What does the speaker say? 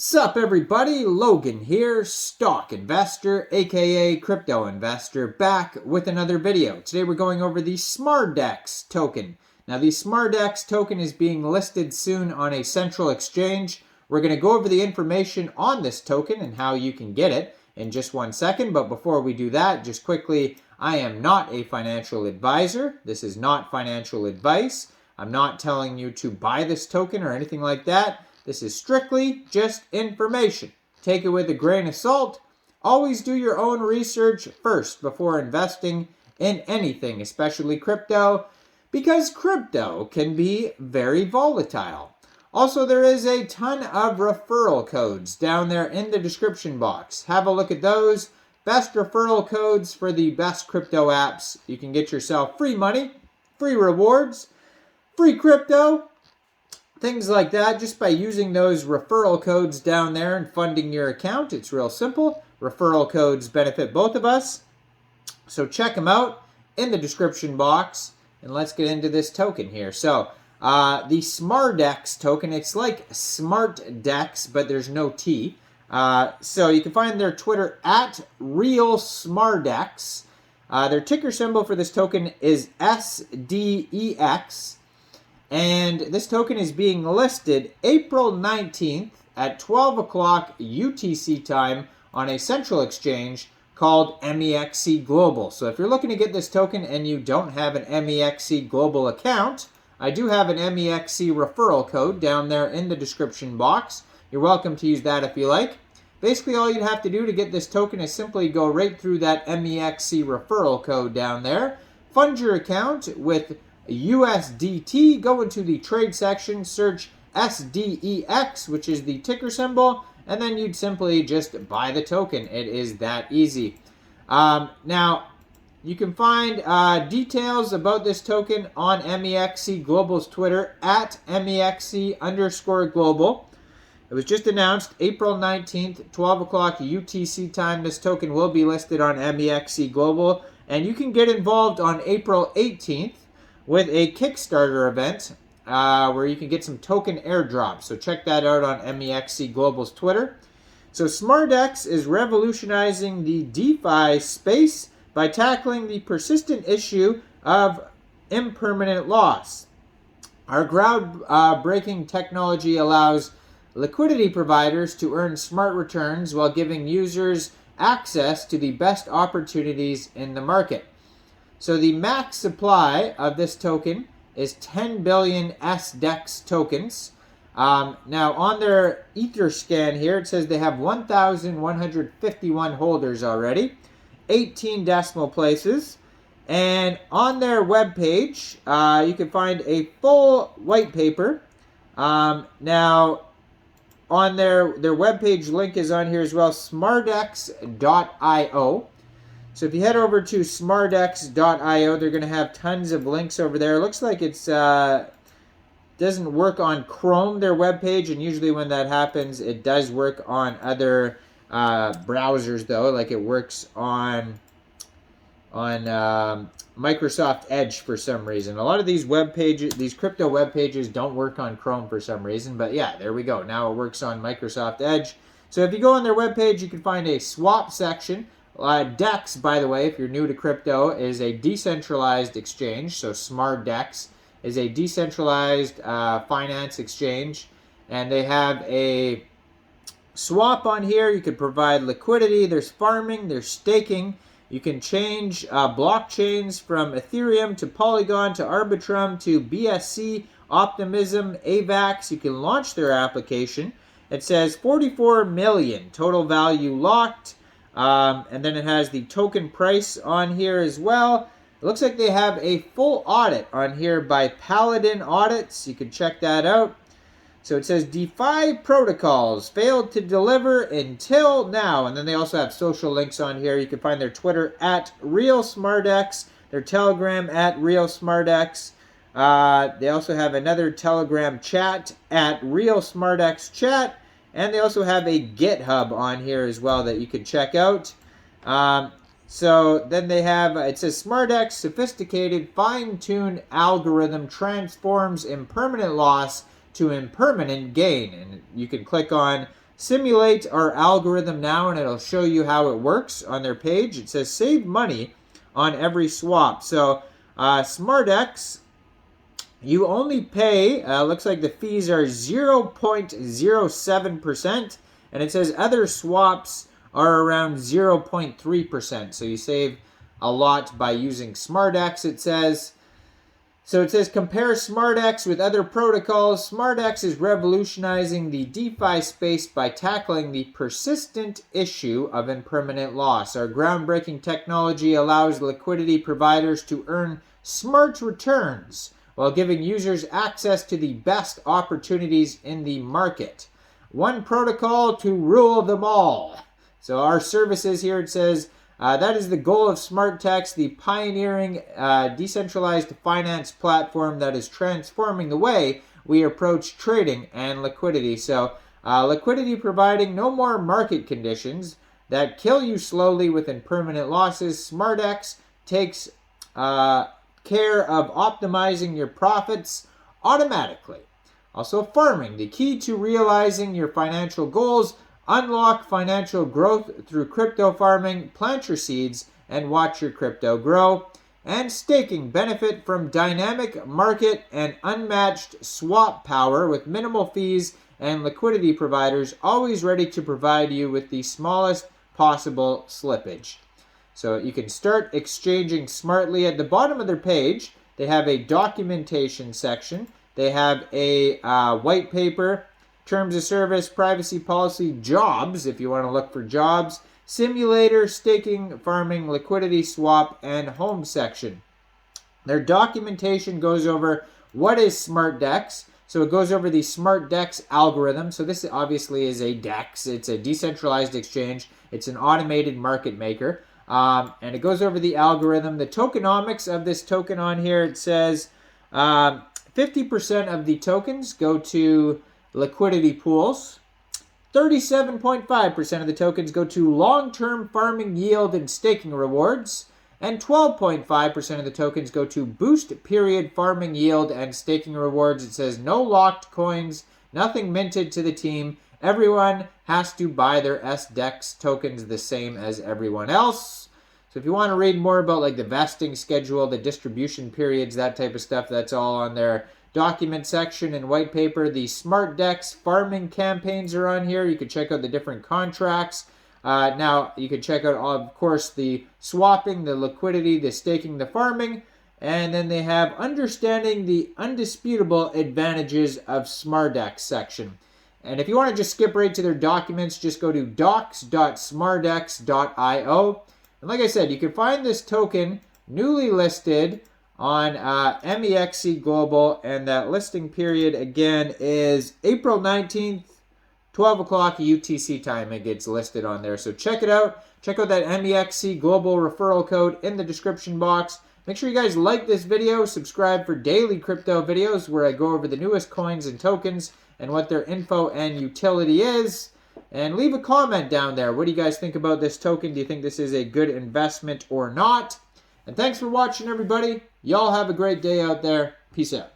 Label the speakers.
Speaker 1: Sup everybody, Logan here, stock investor, aka crypto investor, back with another video. Today we're going over the Smardex token. Now the Smardex token is being listed soon on a central exchange. We're going to go over the information on this token and how you can get it in just 1 second. But before we do that, just quickly, I am not a financial advisor. This is not financial advice. I'm not telling you to buy this token or anything like that. This is strictly just information. Take it with a grain of salt. Always do your own research first before investing in anything, especially crypto, because crypto can be very volatile. Also, there is a ton of referral codes down there in the description box. Have a look at those. Best referral codes for the best crypto apps. You can get yourself free money, free rewards, free crypto, things like that, just by using those referral codes down there and funding your account. It's real simple. Referral codes benefit both of us. So check them out in the description box. And let's get into this token here. So the Smardex token, it's like Smardex, but there's no T. So you can find their Twitter at RealSmardex. Their ticker symbol for this token is Sdex. And this token is being listed April 19th at 12 o'clock UTC time on a central exchange called Mexc Global. So if you're looking to get this token and you don't have an Mexc Global account, I do have an Mexc referral code down there in the description box. You're welcome to use that if you like. Basically, all you'd have to do to get this token is simply go right through that Mexc referral code down there, fund your account with USDT, go into the trade section, search SDEX, which is the ticker symbol, and then you'd simply just buy the token. It is that easy. Now, you can find details about this token on Mexc Global's Twitter at Mexc_global. It was just announced April 19th, 12 o'clock UTC time. This token will be listed on Mexc Global, and you can get involved on April 18th with a Kickstarter event where you can get some token airdrops. So check that out on Mexc Global's Twitter. So Smardex is revolutionizing the DeFi space by tackling the persistent issue of impermanent loss. Our groundbreaking technology allows liquidity providers to earn smart returns while giving users access to the best opportunities in the market. So the max supply of this token is 10 billion Sdex tokens. Now on their Etherscan here, it says they have 1,151 holders already, 18 decimal places. And on their webpage, you can find a full white paper. Now on their webpage link is on here as well, smardex.io. So if you head over to smardex.io, they're going to have tons of links over there. It looks like it's doesn't work on Chrome, their webpage, and usually when that happens, it does work on other browsers, though. Like it works on Microsoft Edge for some reason. A lot of these web pages, these crypto web pages, don't work on Chrome for some reason. But yeah, there we go. Now it works on Microsoft Edge. So if you go on their webpage, you can find a swap section. Dex, by the way, if you're new to crypto, is a decentralized exchange. So Smardex is a decentralized finance exchange. And they have a swap on here. You can provide liquidity. There's farming. There's staking. You can change blockchains from Ethereum to Polygon to Arbitrum to BSC, Optimism, AVAX. You can launch their application. It says 44 million total value locked. And then it has the token price on here as well. It looks like they have a full audit on here by Paladin Audits. You can check that out. So it says DeFi protocols failed to deliver until now. And then they also have social links on here. You can find their Twitter at RealSmardex, their Telegram at RealSmardex. They also have another Telegram chat at RealSmardexChat. And they also have a GitHub on here as well that you can check out. So then they have, it says Smardex sophisticated fine-tuned algorithm transforms impermanent loss to impermanent gain. And you can click on simulate our algorithm now, and it'll show you how it works on their page. It says save money on every swap. So Smardex, you only pay, looks like the fees are 0.07%, and it says other swaps are around 0.3%. So you save a lot by using Smardex, it says. So it says compare Smardex with other protocols. Smardex is revolutionizing the DeFi space by tackling the persistent issue of impermanent loss. Our groundbreaking technology allows liquidity providers to earn smart returns while giving users access to the best opportunities in the market. One protocol to rule them all. So our services here, it says, that is the goal of Smardex, the pioneering decentralized finance platform that is transforming the way we approach trading and liquidity. So liquidity providing, no more market conditions that kill you slowly with impermanent losses. Smardex takes care of optimizing your profits automatically. Also farming, the key to realizing your financial goals. Unlock financial growth through crypto farming. Plant your seeds and watch your crypto grow. And staking, benefit from dynamic market and unmatched swap power with minimal fees and liquidity providers always ready to provide you with the smallest possible slippage. So you can start exchanging smartly. At the bottom of their page, they have a documentation section. They have a white paper, terms of service, privacy policy, jobs, if you want to look for jobs, simulator, staking, farming, liquidity swap, and home section. Their documentation goes over what is Smardex. So it goes over the Smardex algorithm. So this obviously is a DEX. It's a decentralized exchange. It's an automated market maker. And it goes over the algorithm. The tokenomics of this token on here, it says 50% of the tokens go to liquidity pools. 37.5% of the tokens go to long-term farming yield and staking rewards. And 12.5% of the tokens go to boost period farming yield and staking rewards. It says no locked coins, nothing minted to the team. Everyone has to buy their Sdex tokens the same as everyone else. So if you want to read more about like the vesting schedule, the distribution periods, that type of stuff, that's all on their document section and white paper. The Smardex farming campaigns are on here. You can check out the different contracts. Now, you can check out, of course, the swapping, the liquidity, the staking, the farming. And then they have understanding the undisputable advantages of Smardex section. And if you want to just skip right to their documents, just go to docs.smardex.io. And like I said, you can find this token newly listed on Mexc Global, and that listing period again is April 19th, 12 o'clock UTC time. It gets listed on there. So check it out. Check out that Mexc Global referral code in the description box. Make sure you guys like this video. Subscribe for daily crypto videos where I go over the newest coins and tokens and what their info and utility is. And leave a comment down there. What do you guys think about this token? Do you think this is a good investment or not? And thanks for watching, everybody. Y'all have a great day out there. Peace out.